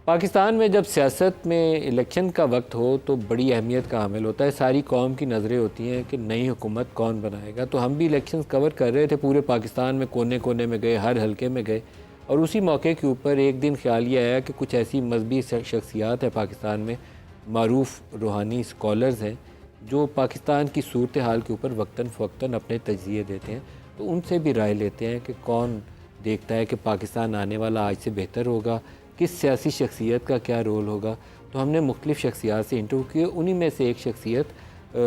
پاکستان میں جب سیاست میں الیکشن کا وقت ہو تو بڑی اہمیت کا حامل ہوتا ہے. ساری قوم کی نظریں ہوتی ہیں کہ نئی حکومت کون بنائے گا. تو ہم بھی الیکشنز کور کر رہے تھے پورے پاکستان میں، کونے کونے میں گئے، ہر حلقے میں گئے، اور اسی موقع کے اوپر ایک دن خیال یہ آیا کہ کچھ ایسی مذہبی شخصیات ہیں پاکستان میں، معروف روحانی اسکالرز ہیں، جو پاکستان کی صورتحال کے اوپر وقتاً فوقتاً اپنے تجزیے دیتے ہیں. تو ان سے بھی رائے لیتے ہیں کہ کون دیکھتا ہے کہ پاکستان آنے والا آج سے بہتر ہوگا، کس سیاسی شخصیت کا کیا رول ہوگا. تو ہم نے مختلف شخصیات سے انٹرویو کیے. انہی میں سے ایک شخصیت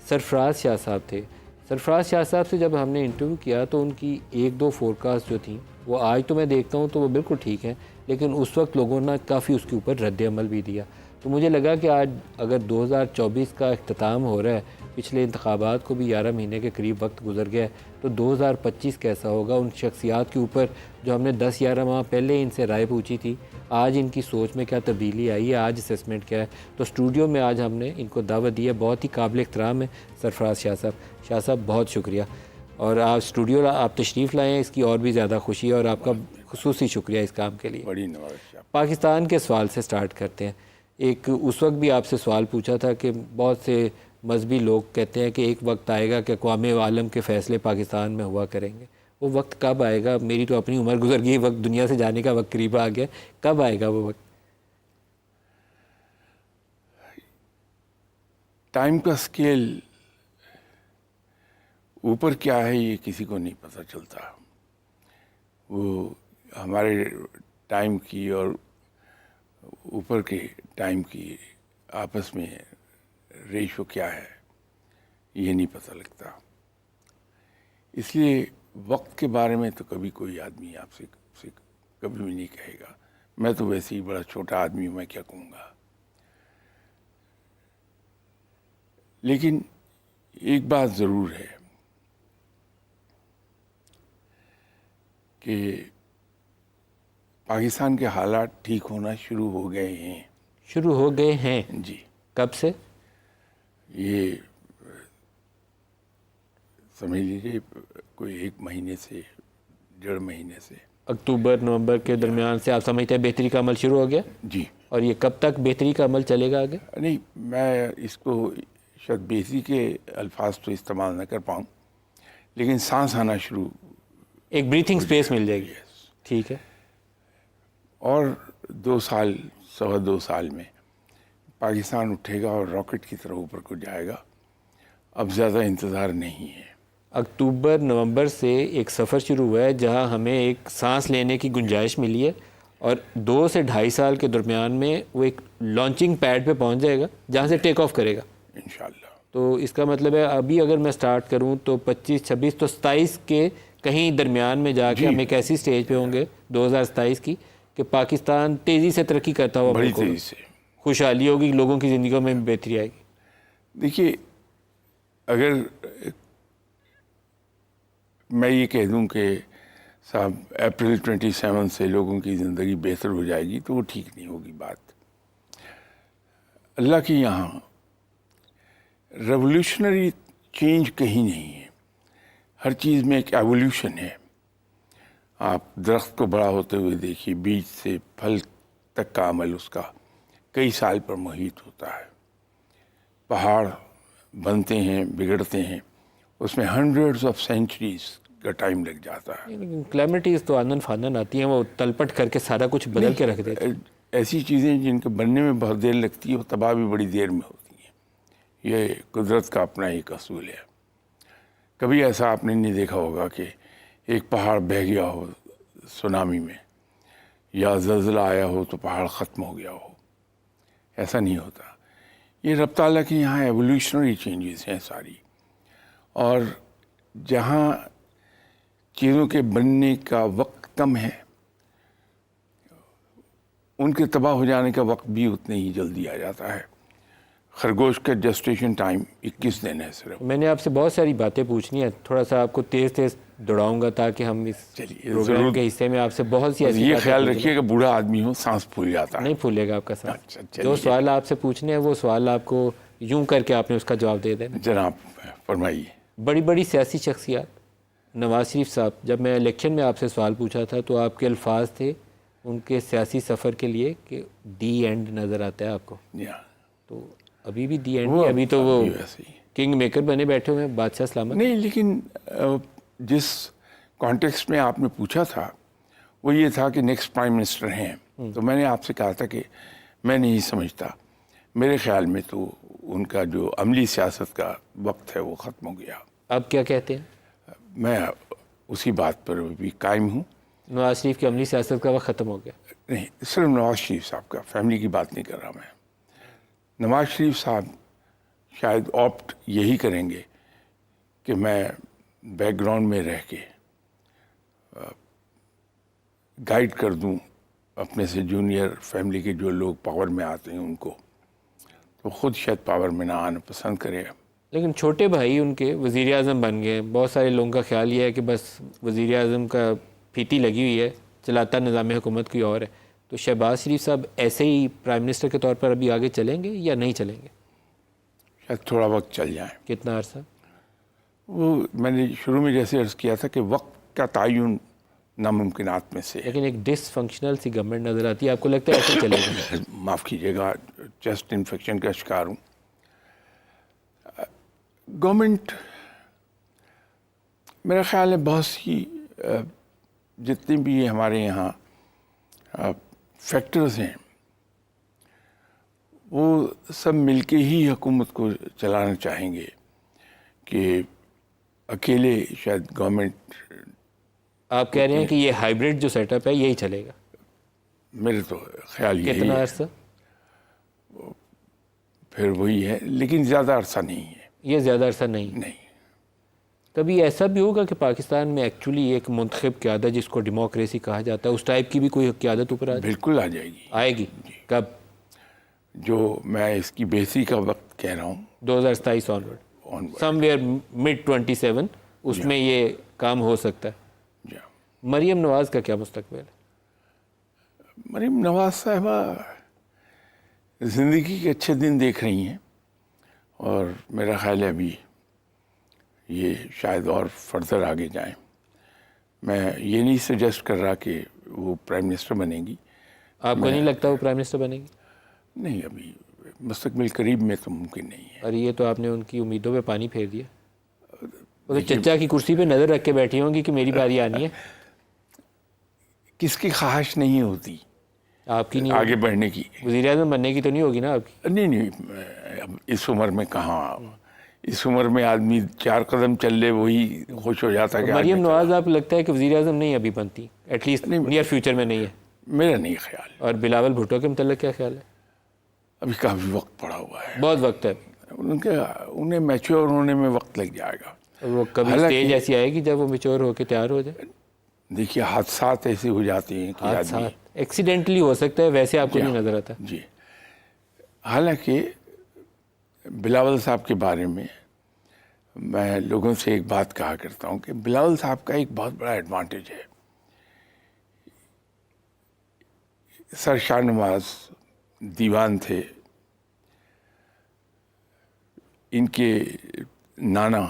سرفراز شاہ صاحب تھے. سرفراز شاہ صاحب سے جب ہم نے انٹرویو کیا تو ان کی ایک دو فورکاسٹ جو تھیں وہ آج تو میں دیکھتا ہوں تو وہ بالکل ٹھیک ہیں، لیکن اس وقت لوگوں نے کافی اس کے اوپر رد عمل بھی دیا. تو مجھے لگا کہ آج اگر 2024 کا اختتام ہو رہا ہے، پچھلے انتخابات کو بھی 11 مہینے کے قریب وقت گزر گیا ہے، تو 2025 کیسا ہوگا. ان شخصیات کے اوپر جو ہم نے 10-11 ماہ پہلے ان سے رائے پوچھی تھی، آج ان کی سوچ میں کیا تبدیلی آئی ہے، آج اسیسمنٹ کیا ہے. تو اسٹوڈیو میں آج ہم نے ان کو دعوت دی ہے. بہت ہی قابل احترام ہے سرفراز شاہ صاحب. شاہ صاحب بہت شکریہ، اور آپ اسٹوڈیو آپ تشریف لائیں، اس کی اور بھی زیادہ خوشی ہے، اور آپ کا خصوصی شکریہ اس کام کے لیے. بڑی نوازش. پاکستان کے سوال سے سٹارٹ کرتے ہیں. ایک اس وقت بھی آپ سے سوال پوچھا تھا کہ بہت سے مذہبی لوگ کہتے ہیں کہ ایک وقت آئے گا کہ اقوام عالم کے فیصلے پاکستان میں ہوا کریں گے. وہ وقت کب آئے گا؟ میری تو اپنی عمر گزر گئی، وقت دنیا سے جانے کا وقت قریب آ گیا. کب آئے گا وہ وقت؟ ٹائم کا سکیل اوپر کیا ہے یہ کسی کو نہیں پتہ چلتا. وہ ہمارے ٹائم کی اور اوپر کے ٹائم کی آپس میں ریشو کیا ہے یہ نہیں پتہ لگتا. اس لیے وقت کے بارے میں تو کبھی کوئی آدمی آپ سے کبھی بھی نہیں کہے گا. میں تو ویسے ہی بڑا چھوٹا آدمی ہوں، میں کیا کہوں گا. لیکن ایک بات ضرور ہے کہ پاکستان کے حالات ٹھیک ہونا شروع ہو گئے ہیں. شروع ہو گئے ہیں؟ جی. کب سے؟ یہ سمجھ لیجیے کوئی 1 مہینے سے 1.5 مہینے سے. اکتوبر نومبر کے درمیان سے آپ سمجھتے ہیں بہتری کا عمل شروع ہو گیا؟ جی. اور یہ کب تک بہتری کا عمل چلے گا آگے؟ نہیں، میں اس کو شاید بہتری کے الفاظ تو استعمال نہ کر پاؤں، لیکن سانس آنا شروع، ایک بریتھنگ سپیس مل جائے گی. ٹھیک ہے. اور 2 سال 2.25 سال میں پاکستان اٹھے گا اور راکٹ کی طرح اوپر کو جائے گا. اب زیادہ انتظار نہیں ہے. اکتوبر نومبر سے ایک سفر شروع ہوا ہے جہاں ہمیں ایک سانس لینے کی گنجائش ملی ہے، اور 2 سے 2.5 سال کے درمیان میں وہ ایک لانچنگ پیڈ پہ پہنچ جائے گا جہاں سے ٹیک آف کرے گا انشاءاللہ. تو اس کا مطلب ہے ابھی اگر میں سٹارٹ کروں تو 25 26 تو 27 کے کہیں درمیان میں جا کے ہم ایک ایسی سٹیج پہ ہوں گے 2027 کی کہ پاکستان تیزی سے ترقی کرتا ہوا بڑی ملک ہوگا، تیزی سے خوشحالی ہوگی، لوگوں کی زندگیوں میں بہتری آئے گی. دیکھیے، اگر میں یہ کہہ دوں کہ صاحب اپریل 27 سے لوگوں کی زندگی بہتر ہو جائے گی تو وہ ٹھیک نہیں ہوگی بات. اللہ کے یہاں ریولیوشنری چینج کہیں نہیں ہے. ہر چیز میں ایک ایولیوشن ہے. آپ درخت کو بڑا ہوتے ہوئے دیکھیے، بیج سے پھل تک کا عمل اس کا کئی سال پر محیط ہوتا ہے. پہاڑ بنتے ہیں، بگڑتے ہیں، اس میں ہنڈریڈز آف سینچریز کا ٹائم لگ جاتا ہے. کلیمٹیز تو آنن فانن آتی ہیں، وہ تلپٹ کر کے سارا کچھ بدل کے رکھ دیتے ہیں. ایسی چیزیں جن کے بننے میں بہت دیر لگتی ہے وہ تباہ بھی بڑی دیر میں ہوتی ہیں. یہ قدرت کا اپنا ایک اصول ہے. کبھی ایسا آپ نے نہیں دیکھا ہوگا کہ ایک پہاڑ بہہ گیا ہو سونامی میں، یا زلزلہ آیا ہو تو پہاڑ ختم ہو گیا ہو. ایسا نہیں ہوتا. یہ رب تعالیٰ کے یہاں ایولیوشنری چینجز ہیں ساری. اور جہاں چیزوں کے بننے کا وقت کم ہے، ان کے تباہ ہو جانے کا وقت بھی اتنے ہی جلدی آ جاتا ہے. خرگوش کا جسٹیشن ٹائم 21 دن ہے صرف. میں نے آپ سے بہت ساری باتیں پوچھنی ہیں، تھوڑا سا آپ کو تیز تیز دوڑاؤں گا تاکہ ہم اس پروگرام کے حصے میں آپ سے بہت سی ایسی یہ باتیں خیال پوچھ رکھیے کہ بوڑھا آدمی ہو سانس پھول جاتا ہے. نہیں پھولے گا آپ کا سانس. اچھا، چلیے. جو سوال آپ سے پوچھنے ہیں وہ سوال آپ کو یوں کر کے آپ نے اس کا جواب دے دینا. جناب فرمائیے. بڑی بڑی سیاسی شخصیات، نواز شریف صاحب، جب میں الیکشن میں آپ سے سوال پوچھا تھا تو آپ کے الفاظ تھے ان کے سیاسی سفر کے لیے کہ دی اینڈ نظر آتا ہے آپ کو؟ تو ابھی بھی دی اینڈ نہیں، ابھی تو وہ کنگ میکر بنے بیٹھے ہوئے ہیں، بادشاہ سلامت نہیں. لیکن جس کانٹیکسٹ میں آپ نے پوچھا تھا وہ یہ تھا کہ نیکسٹ پرائم منسٹر ہیں، تو میں نے آپ سے کہا تھا کہ میں نہیں سمجھتا، میرے خیال میں تو ان کا جو عملی سیاست کا وقت ہے وہ ختم ہو گیا. آپ کیا کہتے ہیں؟ میں اسی بات پر بھی قائم ہوں. نواز شریف کی عملی سیاست کا وقت ختم ہو گیا؟ نہیں، صرف نواز شریف صاحب کا، فیملی کی بات نہیں کر رہا میں. نواز شریف صاحب شاید آپٹ یہی کریں گے کہ میں بیک گراؤنڈ میں رہ کے گائیڈ کر دوں اپنے سے جونیئر فیملی کے جو لوگ پاور میں آتے ہیں ان کو، تو خود شاید پاور میں نہ آنا پسند کرے. لیکن چھوٹے بھائی ان کے وزیر اعظم بن گئے. بہت سارے لوگوں کا خیال یہ ہے کہ بس وزیر اعظم کا پھیتی لگی ہوئی ہے، چلاتا نظام حکومت کوئی اور ہے. تو شہباز شریف صاحب ایسے ہی پرائم منسٹر کے طور پر ابھی آگے چلیں گے یا نہیں چلیں گے؟ شاید تھوڑا وقت چل جائیں. کتنا عرصہ؟ وہ میں نے شروع میں جیسے عرض کیا تھا کہ وقت کا تعین ناممکنات میں سے. لیکن ایک ڈس فنکشنل سی گورنمنٹ نظر آتی ہے، آپ کو لگتا ہے ایسے چلے گا؟ معاف کیجیے گا، چیسٹ انفیکشن کا شکار ہوں. گورنمنٹ میرا خیال ہے بہت سی جتنے بھی ہمارے یہاں فیکٹرز ہیں وہ سب مل کے ہی حکومت کو چلانا چاہیں گے کہ اکیلے شاید گورنمنٹ. آپ کہہ رہے ہیں کہ یہ ہائیبرڈ جو سیٹ اپ ہے یہی چلے گا؟ میرے تو خیال یہی ہے. کتنا عرصہ؟ پھر وہی ہے، لیکن زیادہ عرصہ نہیں ہے. یہ زیادہ عرصہ نہیں. کبھی ایسا بھی ہوگا کہ پاکستان میں ایکچولی ایک منتخب قیادت جس کو ڈیموکریسی کہا جاتا ہے اس ٹائپ کی بھی کوئی قیادت اوپر بالکل آ جائے گی. آئے گی؟ کب؟ جو میں اس کی بحثی کا وقت کہہ رہا ہوں 2027 آنورڈ، سم ویئر مڈ 27 اس میں یہ کام ہو سکتا ہے. مریم نواز کا کیا مستقبل ہے؟ مریم نواز صاحبہ زندگی کے اچھے دن دیکھ رہی ہیں اور میرا خیال ہے ابھی یہ شاید اور فردر آگے جائیں. میں یہ نہیں سجیسٹ کر رہا کہ وہ پرائم منسٹر بنے گی. آپ کو نہیں لگتا وہ پرائم منسٹر بنے گی؟ نہیں، ابھی مستقبل قریب میں تو ممکن نہیں ہے. اور یہ تو آپ نے ان کی امیدوں پہ پانی پھیر دیا. وہ تو چچا کی کرسی پہ نظر رکھ کے بیٹھی ہوں گی کہ میری باری آنی ہے. کس کی خواہش نہیں ہوتی آپ کی نہیں آگے بڑھنے کی؟ وزیر اعظم بننے کی تو نہیں ہوگی نا آپ کی؟ نہیں، اب اس عمر میں کہاں. اس عمر میں آدمی 4 قدم چل لے وہی خوش ہو جاتا کہ مریم نواز آپ لگتا ہے کہ وزیر اعظم نہیں ابھی بنتی، ایٹ لیسٹ نیئر فیوچر میں نہیں ہے؟ میرا نہیں خیال. اور بلاول بھٹو کے متعلق کیا خیال ہے؟ ابھی کافی وقت پڑا ہوا ہے. بہت وقت ہے. انہیں میچور ہونے میں وقت لگ جائے گا. وہ کبھی اسٹیج ایسی آئے گی جب وہ میچور ہو کے تیار ہو جائے؟ دیکھیے حادثات ایسے ہو جاتے ہیں کہ حادثات ایکسیڈنٹلی ہو سکتا ہے، ویسے آپ کو نہیں نظر آتا؟ جی. حالانکہ بلاول صاحب کے بارے میں میں لوگوں سے ایک بات کہا کرتا ہوں کہ بلاول صاحب کا ایک بہت بڑا ایڈوانٹیج ہے. سر شاہ نواز دیوان تھے، ان کے نانا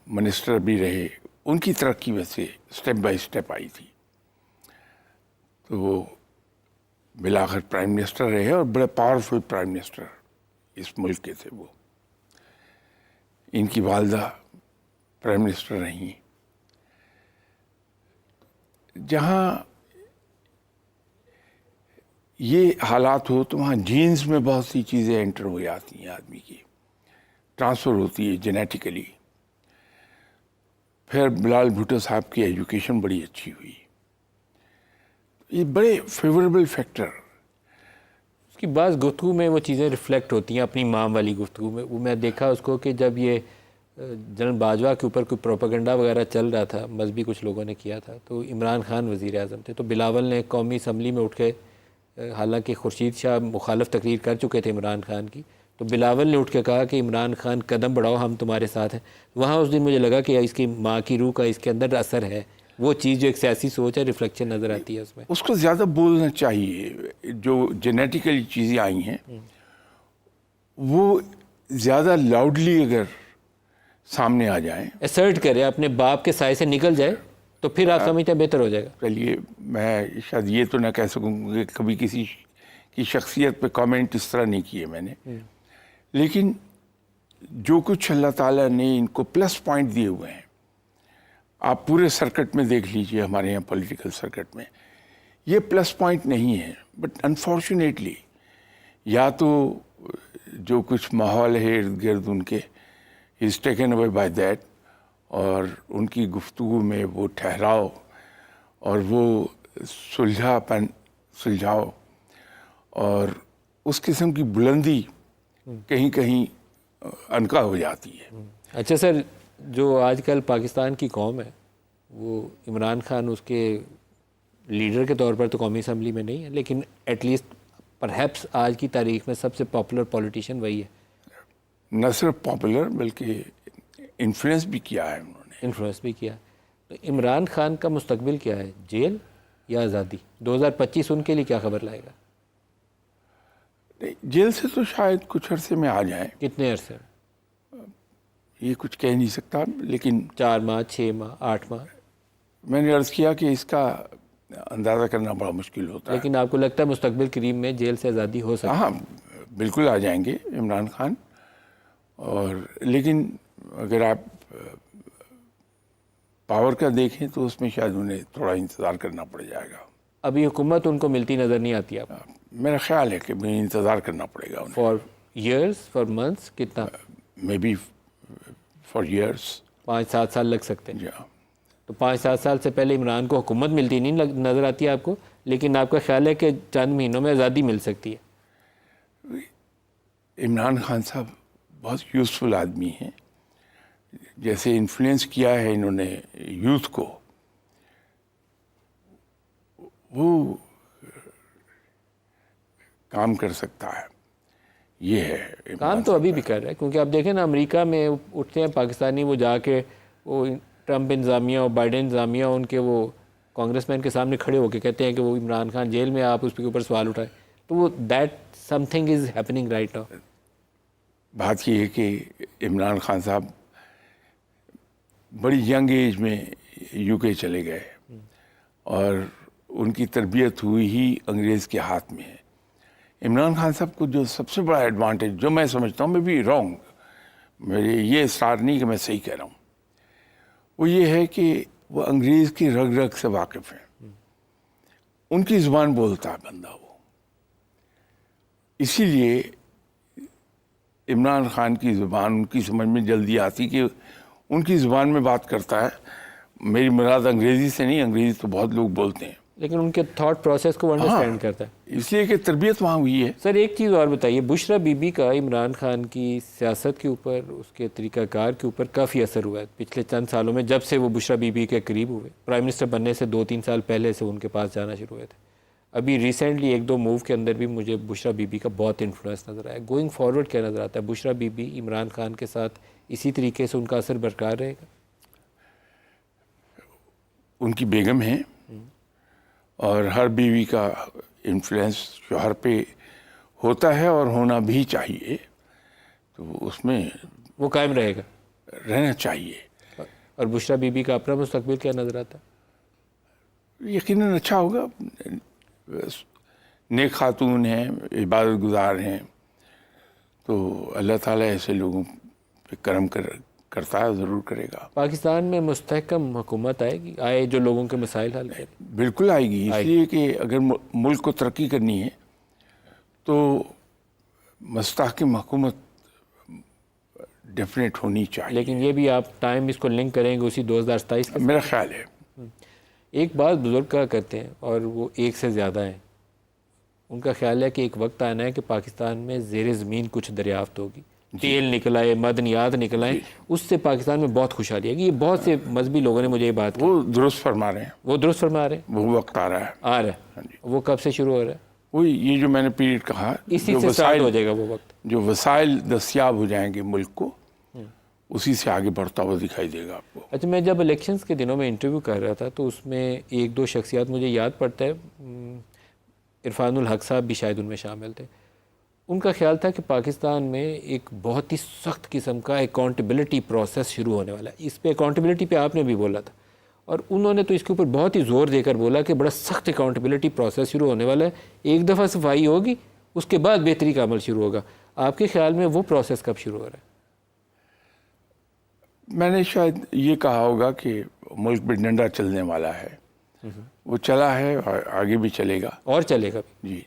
منسٹر بھی رہے. ان کی ترقی ویسے سٹیپ بائی سٹیپ آئی تھی، تو وہ بالآخر پرائم منسٹر رہے اور بڑے پاورفل پرائم منسٹر اس ملک کے تھے. وہ ان کی والدہ پرائم منسٹر رہی. جہاں یہ حالات ہو تو وہاں جینز میں بہت سی چیزیں انٹر ہو جاتی ہیں، آدمی کی ٹرانسفر ہوتی ہے جینیٹیکلی. پھر بلاول بھٹو صاحب کی ایجوکیشن بڑی اچھی ہوئی. یہ بڑے فیوریبل فیکٹر. اس کی بعض گفتگو میں وہ چیزیں ریفلیکٹ ہوتی ہیں اپنی ماں والی گفتگو میں. وہ میں دیکھا اس کو کہ جب یہ جنرل باجوہ کے اوپر کوئی پروپیگنڈا وغیرہ چل رہا تھا، مذہبی کچھ لوگوں نے کیا تھا، تو عمران خان وزیر اعظم تھے، تو بلاول نے قومی اسمبلی میں اٹھ کے، حالانکہ خورشید شاہ مخالف تقریر کر چکے تھے عمران خان کی، تو بلاول نے اٹھ کے کہا کہ عمران خان قدم بڑھاؤ، ہم تمہارے ساتھ ہیں. وہاں اس دن مجھے لگا کہ اس کی ماں کی روح کا اس کے اندر اثر ہے. وہ چیز جو ایک سیاسی سوچ ہے، ریفلیکشن نظر آتی ہے اس میں. اس کو زیادہ بولنا چاہیے. جو جینیٹیکلی چیزیں آئی ہیں وہ زیادہ لاؤڈلی اگر سامنے آ جائیں، اسرٹ کرے، اپنے باپ کے سائے سے نکل جائے، تو پھر آپ سمجھتے ہیں بہتر ہو جائے گا؟ چلیے میں شاید یہ تو نہ کہہ سکوں کہ کبھی کسی کی شخصیت پہ کامنٹ اس طرح نہیں کیے میں نے، لیکن جو کچھ اللہ تعالیٰ نے ان کو پلس پوائنٹ دیے ہوئے ہیں، آپ پورے سرکٹ میں دیکھ لیجئے، ہمارے یہاں پولیٹیکل سرکٹ میں یہ پلس پوائنٹ نہیں ہے، بٹ انفارچونیٹلی یا تو جو کچھ ماحول ہے ارد گرد ان کے is taken away by that, اور ان کی گفتگو میں وہ ٹھہراؤ اور وہ سلجھاؤ اور اس قسم کی بلندی کہیں کہیں عنقا ہو جاتی ہے۔ اچھا سر، جو آج کل پاکستان کی قوم ہے وہ عمران خان اس کے لیڈر کے طور پر تو قومی اسمبلی میں نہیں ہے، لیکن ایٹ لیسٹ پرہیپس آج کی تاریخ میں سب سے پاپولر پولیٹیشین وہی ہے۔ نہ صرف پاپولر بلکہ انفلوئنس بھی کیا ہے انہوں نے۔ انفلوئنس بھی کیا۔ تو عمران خان کا مستقبل کیا ہے، جیل یا آزادی؟ 2025 ان کے لیے کیا خبر لائے گا؟ جیل سے تو شاید کچھ عرصے میں آ جائیں، کتنے عرصے؟ یہ کچھ کہہ نہیں سکتا، لیکن 4 ماہ، 6 ماہ، 8 ماہ؟ میں نے عرض کیا کہ اس کا اندازہ کرنا بڑا مشکل ہوتا ہے۔ لیکن آپ کو لگتا ہے مستقبل قریب میں جیل سے آزادی ہو سکتی ہے؟ ہاں بالکل آ جائیں گے عمران خان، اور لیکن اگر آپ پاور کا دیکھیں تو اس میں شاید انہیں تھوڑا انتظار کرنا پڑ جائے گا۔ ابھی حکومت ان کو ملتی نظر نہیں آتی آپ؟ میرا خیال ہے کہ انتظار کرنا پڑے گا انہیں، فار ایئرس، فار منتھس، کتنا؟ May be for years. 5-7 سال لگ سکتے ہیں۔ جی۔ تو 5-7 سال سے پہلے عمران کو حکومت ملتی نہیں نظر آتی آپ کو، لیکن آپ کا خیال ہے کہ چند مہینوں میں آزادی مل سکتی ہے؟ عمران خان صاحب بہت یوزفل آدمی ہیں، جیسے انفلوئنس کیا ہے انہوں نے یوتھ کو، وہ کام کر سکتا ہے، یہ ہے کام تو ابھی بھی کر رہا ہے، کیونکہ آپ دیکھیں نا امریکہ میں اٹھتے ہیں پاکستانی، وہ جا کے وہ ٹرمپ انتظامیہ اور بائیڈن انتظامیہ ان کے وہ کانگریس مین کے سامنے کھڑے ہو کے کہتے ہیں کہ وہ عمران خان جیل میں، آپ اس کے اوپر سوال اٹھائیں، تو وہ that some thing is happening right now. بات یہ ہے کہ عمران خان صاحب بڑی ینگ ایج میں یو کے چلے گئے، اور ان کی تربیت ہوئی ہی انگریز کے ہاتھ میں ہے۔ عمران خان صاحب کو جو سب سے بڑا ایڈوانٹیج جو میں سمجھتا ہوں، میں بھی رانگ، میرے یہ اصرار نہیں کہ میں صحیح کہہ رہا ہوں، وہ یہ ہے کہ وہ انگریز کی رگ رگ سے واقف ہیں، ان کی زبان بولتا ہے بندہ وہ، اسی لیے عمران خان کی زبان ان کی سمجھ میں جلدی آتی کہ ان کی زبان میں بات کرتا ہے۔ میری مراد انگریزی سے نہیں، انگریزی تو بہت لوگ بولتے ہیں، لیکن ان کے تھاٹ پروسیس کو انڈرسٹینڈ کرتا ہے، اس لیے کہ تربیت وہاں ہوئی ہے۔ سر ایک چیز اور بتائیے، بشرا بی بی کا عمران خان کی سیاست کے اوپر، اس کے طریقہ کار کے اوپر کافی اثر ہوا ہے پچھلے چند سالوں میں، جب سے وہ بشرا بی بی کے قریب ہوئے، پرائم منسٹر بننے سے 2-3 سال پہلے سے ان کے پاس جانا شروع ہوئے تھے۔ ابھی ریسنٹلی 1-2 موو کے اندر بھی مجھے بشرا بی بی کا بہت انفلوئنس نظر آیا۔ گوئنگ فارورڈ کیا نظر آتا ہے؟ بشرا بی بی عمران خان کے ساتھ اسی طریقے سے ان کا اثر برقرار رہے گا؟ ان کی بیگم ہیں، اور ہر بیوی کا انفلوئنس شوہر پہ ہوتا ہے اور ہونا بھی چاہیے، تو اس میں وہ قائم رہے گا، رہنا چاہیے۔ اور بشرا بی بی کا اپنا مستقبل کیا نظر آتا ہے؟ یقیناً اچھا ہوگا، نیک خاتون ہیں، عبادت گزار ہیں، تو اللہ تعالیٰ ایسے لوگوں پہ کرم کرتا ہے، ضرور کرے گا۔ پاکستان میں مستحکم حکومت آئے گی، آئے جو لوگوں کے مسائل حل کرے؟ بالکل آئے گی، اس لیے کہ اگر ملک کو ترقی کرنی ہے تو مستحکم حکومت ڈیفینیٹ ہونی چاہیے۔ لیکن یہ بھی آپ ٹائم اس کو لنک کریں گے اسی 2027 کے؟ میرا خیال ہے ایک بات بزرگ کہا کرتے ہیں، اور وہ ایک سے زیادہ ہیں، ان کا خیال ہے کہ ایک وقت آنا ہے کہ پاکستان میں زیر زمین کچھ دریافت ہوگی، تیل نکل آئے، معدنیات نکل آئے، اس سے پاکستان میں بہت خوشحالی ہے گی۔ یہ بہت سے مذہبی لوگوں نے مجھے یہ بات کی۔ وہ درست فرما رہے ہیں، وہ درست فرما رہے ہیں؟ وہ وقت آ رہا ہے، آ رہا ہے۔ وہ کب سے شروع ہو رہا ہے؟ وہی یہ جو میں نے پیریڈ کہا، اسی سے سٹارٹ ہو جائے گا وہ وقت، جو وسائل دستیاب ہو جائیں گے ملک کو، اسی سے آگے بڑھتا ہوا دکھائی دے گا آپ کو۔ اچھا، میں جب الیکشنز کے دنوں میں انٹرویو کر رہا تھا تو اس میں 1-2 شخصیات مجھے یاد پڑتا ہے، عرفان الحق صاحب بھی شاید ان میں شامل تھے۔ ان کا خیال تھا کہ پاکستان میں ایک بہت ہی سخت قسم کا اکاؤنٹیبلٹی پروسیس شروع ہونے والا ہے۔ اس پہ اکاؤنٹیبلٹی پہ آپ نے بھی بولا تھا، اور انہوں نے تو اس کے اوپر بہت ہی زور دے کر بولا کہ بڑا سخت اکاؤنٹیبلٹی پروسیس شروع ہونے والا ہے، ایک دفعہ صفائی ہوگی اس کے بعد بہتری کا عمل شروع ہوگا. آپ کے خیال میں وہ پروسیس کب شروع ہو رہا ہے؟ میں نے شاید یہ کہا ہوگا کہ ملک میں ڈنڈا چلنے والا ہے، وہ چلا ہے اور آگے بھی چلے گا. اور چلے گا بھی. جی.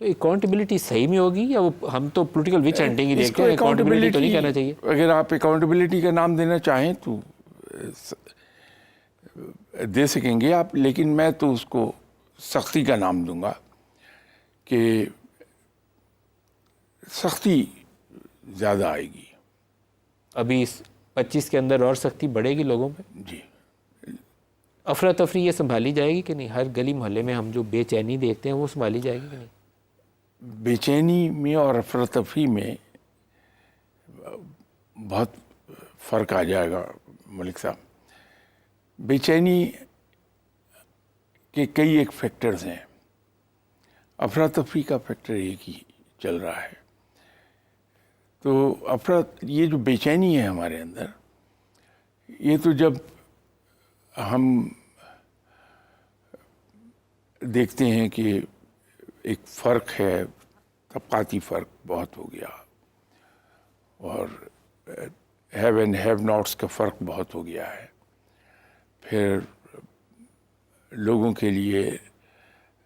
تو اکاؤنٹیبلٹی صحیح میں ہوگی یا وہ ہم تو پولیٹیکل وچ ہنٹنگ ہی اس دیکھتے کو ہیں، اکاؤنٹیبلٹی تو نہیں کہنا چاہیے. اگر آپ اکاؤنٹیبلٹی کا نام دینا چاہیں تو دے سکیں گے آپ، لیکن میں تو اس کو سختی کا نام دوں گا کہ سختی زیادہ آئے گی. ابھی اس 25 کے اندر اور سختی بڑھے گی لوگوں پہ. جی. افراتفری یہ سنبھالی جائے گی کہ نہیں؟ ہر گلی محلے میں ہم جو بے چینی دیکھتے ہیں وہ سنبھالی جائے گی کہ نہیں؟ بے چینی میں اور افراتفری میں بہت فرق آ جائے گا ملک صاحب. بے چینی کے کئی ایک فیکٹرز ہیں، افراتفری کا فیکٹر ایک ہی چل رہا ہے. تو یہ جو بے چینی ہے ہمارے اندر، یہ تو جب ہم دیکھتے ہیں کہ ایک فرق ہے، طبقاتی فرق بہت ہو گیا اور ہیو اینڈ ہیو ناٹس کا فرق بہت ہو گیا ہے. پھر لوگوں کے لیے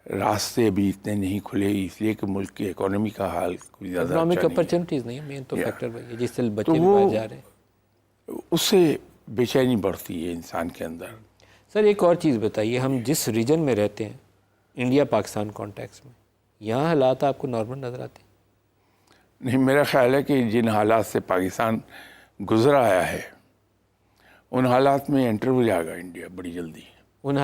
راستے ابھی اتنے نہیں کھلے اس لیے کہ ملک کی اکانومی کا حال کوئی زیادہ اکنامک اچھا نہیں ہے. اپرچونٹیز نہیں، مین تو فیکٹر وہی ہے جس سے بچے بھی وہ باہر جا رہے ہیں. اس سے بے چینی بڑھتی ہے انسان کے اندر. سر ایک اور چیز بتائیے، ہم جس ریجن میں رہتے ہیں انڈیا پاکستان کانٹیکس میں، یہاں حالات آپ کو نارمل نظر آتے ہیں؟ نہیں، میرا خیال ہے کہ جن حالات سے پاکستان گزر آیا ہے ان حالات میں انٹر ہو جائے گا انڈیا بڑی جلدی. ان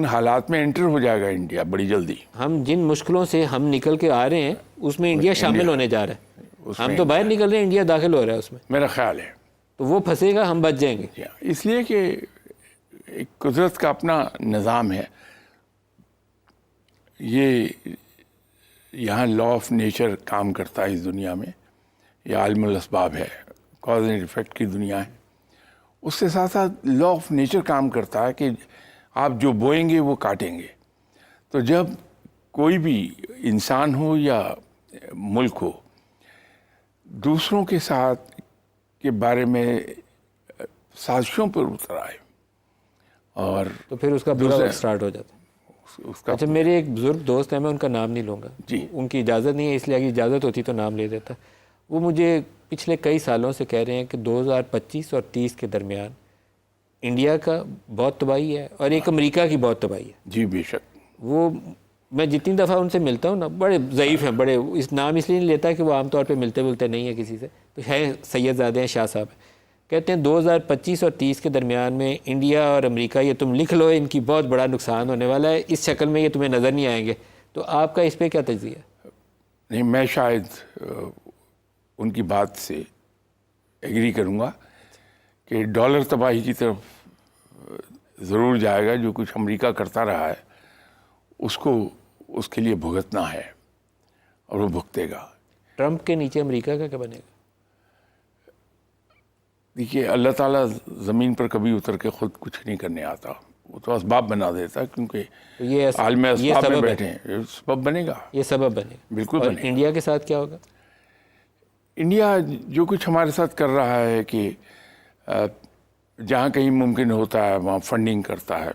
حالات میں انٹر ہو جائے گا انڈیا بڑی جلدی. ہم جن مشکلوں سے ہم نکل کے آ رہے ہیں اس میں انڈیا شامل ہونے جا رہا ہے. ہم تو باہر نکل رہے ہیں، انڈیا داخل ہو رہا ہے اس میں. میرا خیال ہے تو وہ پھنسے گا، ہم بچ جائیں گے. اس لیے کہ ایک قدرت کا اپنا نظام ہے. یہ یہاں لا آف نیچر کام کرتا ہے اس دنیا میں. یہ عالم الاسباب ہے، کاز اینڈ ایفیکٹ کی دنیا ہے. اس کے ساتھ ساتھ لا آف نیچر کام کرتا ہے کہ آپ جو بوئیں گے وہ کاٹیں گے. تو جب کوئی بھی انسان ہو یا ملک ہو دوسروں کے ساتھ کے بارے میں سازشوں پر اتر آئے اور تو پھر اس کا برا وقت سٹارٹ ہو جاتا ہے. اس کا اچھا، میرے ایک بزرگ دوست ہیں، میں ان کا نام نہیں لوں گا جی. ان کی اجازت نہیں ہے، اس لیے اگر اجازت ہوتی تو نام لے دیتا. وہ مجھے پچھلے کئی سالوں سے کہہ رہے ہیں کہ 2025 اور 30 کے درمیان انڈیا کا بہت تباہی ہے اور ایک امریکہ کی بہت تباہی ہے. جی بے شک. وہ میں جتنی دفعہ ان سے ملتا ہوں نا، بڑے ضعیف ہیں، بڑے اس نام اس لیے نہیں لیتا کہ وہ عام طور پہ ملتے نہیں ہیں کسی سے، تو ہے سید زادے ہیں، شاہ صاحب ہیں. کہتے ہیں 2025 اور 30 کے درمیان میں انڈیا اور امریکہ، یہ تم لکھ لو، ان کی بہت بڑا نقصان ہونے والا ہے. اس شکل میں یہ تمہیں نظر نہیں آئیں گے. تو آپ کا اس پہ کیا تجزیہ ہے؟ نہیں، میں شاید ان کی بات سے ایگری کروں گا کہ ڈالر تباہی کی طرف ضرور جائے گا. جو کچھ امریکہ کرتا رہا ہے اس کے لیے بھگتنا ہے اور وہ بھگتے گا. ٹرمپ کے نیچے امریکہ کا کیا بنے گا؟ دیکھیے، اللہ تعالیٰ زمین پر کبھی اتر کے خود کچھ نہیں کرنے آتا، وہ تو اسباب بنا دیتا، کیونکہ عالم اسباب میں بیٹھے ہیں. یہ سبب بنے گا، یہ سبب بنے گا بالکل اور بنے گا. انڈیا کے ساتھ کیا ہوگا؟ انڈیا جو کچھ ہمارے ساتھ کر رہا ہے کہ جہاں کہیں ممکن ہوتا ہے وہاں فنڈنگ کرتا ہے.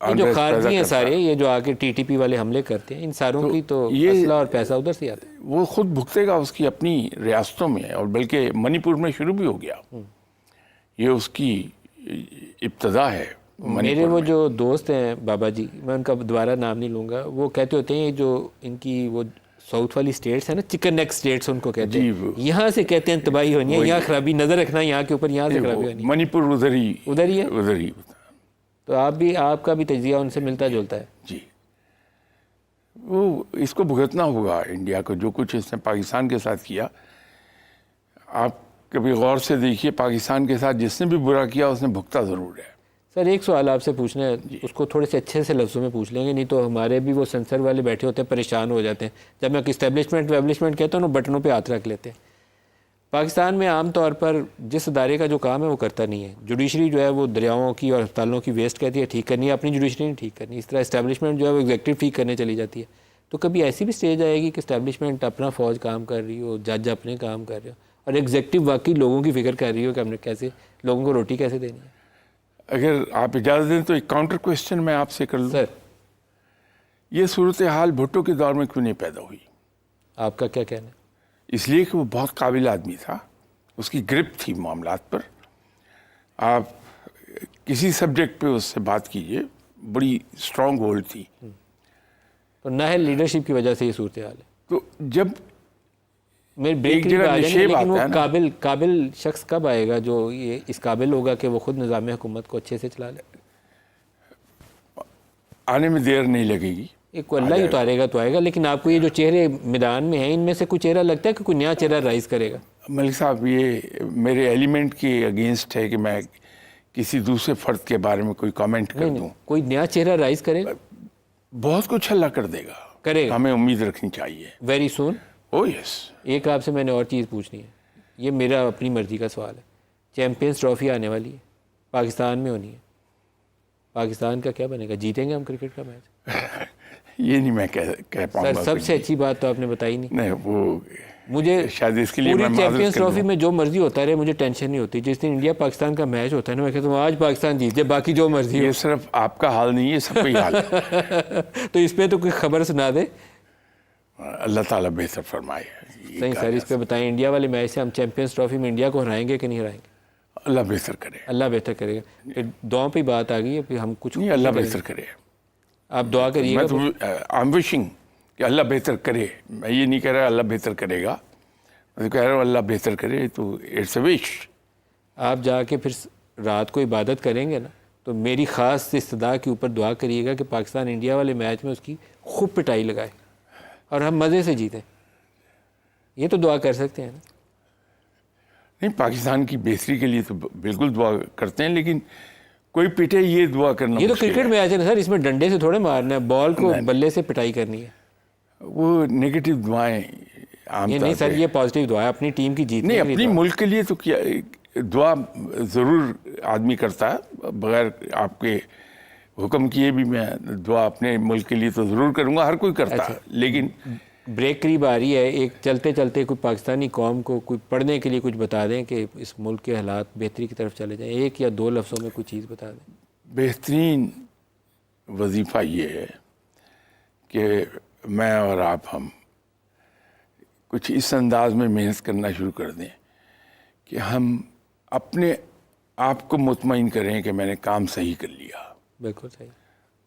یہ جو خارجی ہیں سارے، یہ جو آ کے ٹی ٹی پی والے حملے کرتے ہیں، ان ساروں کی تو اسلحہ اور پیسہ ادھر سے آتا ہے. وہ خود بھگتے گا اس کی اپنی ریاستوں میں، اور بلکہ منی پور میں شروع بھی ہو گیا. یہ اس کی ابتدا ہے. میرے وہ جو دوست ہیں بابا جی، میں ان کا دوبارہ نام نہیں لوں گا، وہ کہتے ہوتے ہیں جو ان کی وہ ساؤتھ والی سٹیٹس ہیں نا، چکن نیک سٹیٹس ان کو کہتے ہیں، یہاں سے کہتے ہیں تباہی ہونی ہے، یہاں خرابی نظر رکھنا یہاں کے اوپر، یہاں سے خرابی ہونی ہے. منی پور ادھر ہی ہے. تو آپ کا بھی تجزیہ ان سے ملتا جلتا ہے. جی. وہ اس کو بھگتنا ہوگا انڈیا کو، جو کچھ اس نے پاکستان کے ساتھ کیا. آپ کبھی غور سے دیکھیے، پاکستان کے ساتھ جس نے بھی برا کیا اس نے بھگتا ضرور ہے. سر ایک سوال آپ سے پوچھنا ہے، اس کو تھوڑے سے اچھے سے لفظوں میں پوچھ لیں گے، نہیں تو ہمارے بھی وہ سینسر والے بیٹھے ہوتے ہیں، پریشان ہو جاتے ہیں. جب میں اسٹیبلشمنٹ کہتا ہوں نا، بٹنوں پہ ہاتھ رکھ لیتے ہیں. پاکستان میں عام طور پر جس ادارے کا جو کام ہے وہ کرتا نہیں ہے. جوڈیشری جو ہے وہ دریاؤں کی اور ہسپتالوں کی ویسٹ کہتی ہے ٹھیک کرنی ہے, اپنی جوڈیشری نہیں ٹھیک کرنی. اس طرح اسٹیبلشمنٹ جو ہے وہ ایگزیکٹو ٹھیک کرنے چلی جاتی ہے. تو کبھی ایسی بھی سٹیج آئے گی کہ اسٹیبلشمنٹ اپنا فوج کام کر رہی ہو, جج اپنے کام کر رہے ہو, اور ایگزیکٹو واقعی لوگوں کی فکر کر رہی ہو کہ ہم نے کیسے لوگوں کو روٹی کیسے دینی ہے. اگر آپ اجازت دیں تو ایک کاؤنٹر کوشچن میں آپ سے کر لوں. سر یہ صورتحال بھٹو کے دور میں کیوں نہیں پیدا ہوئی؟ آپ کا کیا کہنا ہے؟ اس لیے کہ وہ بہت قابل آدمی تھا, اس کی گرپ تھی معاملات پر. آپ کسی سبجیکٹ پہ اس سے بات کیجئے, بڑی اسٹرانگ ہولڈ تھی. تو نہ ہے لیڈرشپ کی وجہ سے یہ صورتحال ہے. تو جب میرے بریک ایک جگہ نشیب لیکن وہ آتا ہے نا, قابل شخص کب آئے گا جو یہ اس قابل ہوگا کہ وہ خود نظام حکومت کو اچھے سے چلا لے؟ آنے میں دیر نہیں لگے گی. ایک کو اللہ ہی اتارے گا تو آئے گا. لیکن آپ کو یہ جو چہرے میدان میں ہیں ان میں سے کوئی چہرہ لگتا ہے کہ کوئی نیا چہرہ رائز کرے گا؟ ملک صاحب, یہ میرے ایلیمنٹ کے اگینسٹ ہے کہ میں کسی دوسرے فرد کے بارے میں کوئی کامنٹ کر دوں. کوئی نیا چہرہ رائز کرے گا, بہت کچھ اللہ کر دے گا, کرے گا ہمیں امید رکھنی چاہیے. Very soon. Oh yes. ایک آپ سے میں نے اور چیز پوچھنی ہے, یہ میرا اپنی مرضی کا سوال ہے. چیمپئنز ٹرافی آنے والی ہے, پاکستان میں ہونی ہے. پاکستان کا کیا بنے گا؟ جیتیں گے ہم کرکٹ کا میچ؟ یہ نہیں میں کہہ پاؤں گا. سر سب سے اچھی بات تو آپ نے بتائی نہیں. نہیں, وہ مجھے شاید اس کے لیے میں پوری معذرت چیمپئنز کر دوں. ٹرافی میں جو مرضی ہوتا رہے مجھے ٹینشن نہیں ہوتی. جس دن انڈیا پاکستان کا میچ ہوتا ہے نا میں کہتا ہوں آج پاکستان جیت جائے, باقی جو مرضی ہو. یہ صرف آپ کا حال نہیں ہے, سب کا ہی حال ہے. تو اس پہ تو کوئی خبر سنا دے. اللہ تعالیٰ بہتر فرمائے. صحیح سر, اس پہ بتائیں انڈیا والے میچ سے ہم چیمپئنز ٹرافی میں انڈیا کو ہرائیں گے کہ نہیں ہرائیں گے؟ اللہ بہتر کرے. اللہ بہتر کرے گا. پھر دعاؤں پہ بات آ گئی ہے, پھر ہم کچھ نہیں, اللہ بہتر کرے. آپ دعا کریے میں گا. تو آئی ایم وشنگ کہ اللہ بہتر کرے. میں یہ نہیں کہہ رہا اللہ بہتر کرے گا, میں کہہ رہا ہوں اللہ بہتر کرے. تو اٹس اے وش. آپ جا کے پھر رات کو عبادت کریں گے نا تو میری خاص استدعا کے اوپر دعا کریے گا کہ پاکستان انڈیا والے میچ میں اس کی خوب پٹائی لگائے اور ہم مزے سے جیتیں. یہ تو دعا کر سکتے ہیں نا. نہیں, پاکستان کی بہتری کے لیے تو بالکل دعا کرتے ہیں, لیکن کوئی پیٹے یہ دعا کرنا یہ تو مشکل کرکٹ ہے. میچ ہے نا سر, اس میں ڈنڈے سے تھوڑے مارنا ہے, بال کو بلے سے پٹائی کرنی ہے. وہ نیگیٹو دعائیں عام یہ طور نہیں پہ. سر, یہ پازیٹیو دعا ہے اپنی ٹیم کی جیتنے نہیں, کے لیے اپنی دعا. ملک کے لیے تو کیا دعا ضرور آدمی کرتا ہے, بغیر آپ کے حکم کیے بھی میں دعا اپنے ملک کے لیے تو ضرور کروں گا, ہر کوئی کرتا ہے. لیکن بریک قریب آ رہی ہے, ایک چلتے چلتے کوئی پاکستانی قوم کو کوئی پڑھنے کے لیے کچھ بتا دیں کہ اس ملک کے حالات بہتری کی طرف چلے جائیں. ایک یا دو لفظوں میں کوئی چیز بتا دیں. بہترین وظیفہ یہ ہے کہ میں اور آپ ہم کچھ اس انداز میں محنت کرنا شروع کر دیں کہ ہم اپنے آپ کو مطمئن کریں کہ میں نے کام صحیح کر لیا. بالکل صحیح.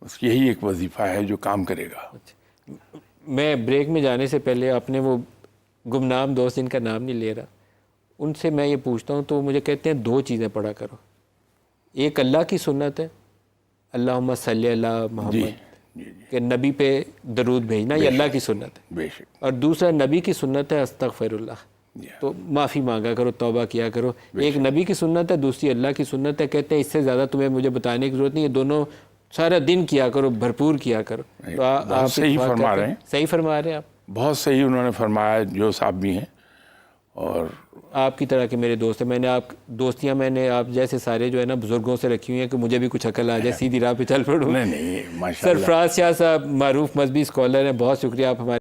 بس یہی ایک وظیفہ ہے جو کام کرے گا. میں بریک میں جانے سے پہلے اپنے وہ گمنام دوست جن کا نام نہیں لے رہا ان سے میں یہ پوچھتا ہوں, تو مجھے کہتے ہیں دو چیزیں پڑھا کرو. ایک اللہ کی سنت ہے, اللہم صلی اللہ محمد, کہ نبی پہ درود بھیجنا, یہ اللہ کی سنت ہے. بے شک. اور دوسرا نبی کی سنت ہے استغفر اللہ, تو معافی مانگا کرو, توبہ کیا کرو. ایک نبی کی سنت ہے, دوسری اللہ کی سنت ہے. کہتے ہیں اس سے زیادہ تمہیں مجھے بتانے کی ضرورت نہیں, یہ دونوں سارا دن کیا کرو, بھرپور کیا کرو. تو آپ صحیح فرما رہے ہیں. صحیح فرما رہے ہیں آپ, بہت صحیح انہوں نے فرمایا, جو صاحب بھی ہیں اور آپ کی طرح کے میرے دوست ہیں. میں نے آپ جیسے سارے جو ہے نا بزرگوں سے رکھی ہوئی ہیں کہ مجھے بھی کچھ عقل آ جائے, سیدھی راہ پہ چل پڑوں. نہیں ماشاء اللہ. سرفراز شاہ صاحب معروف مذہبی اسکالر ہیں, بہت شکریہ آپ ہمارے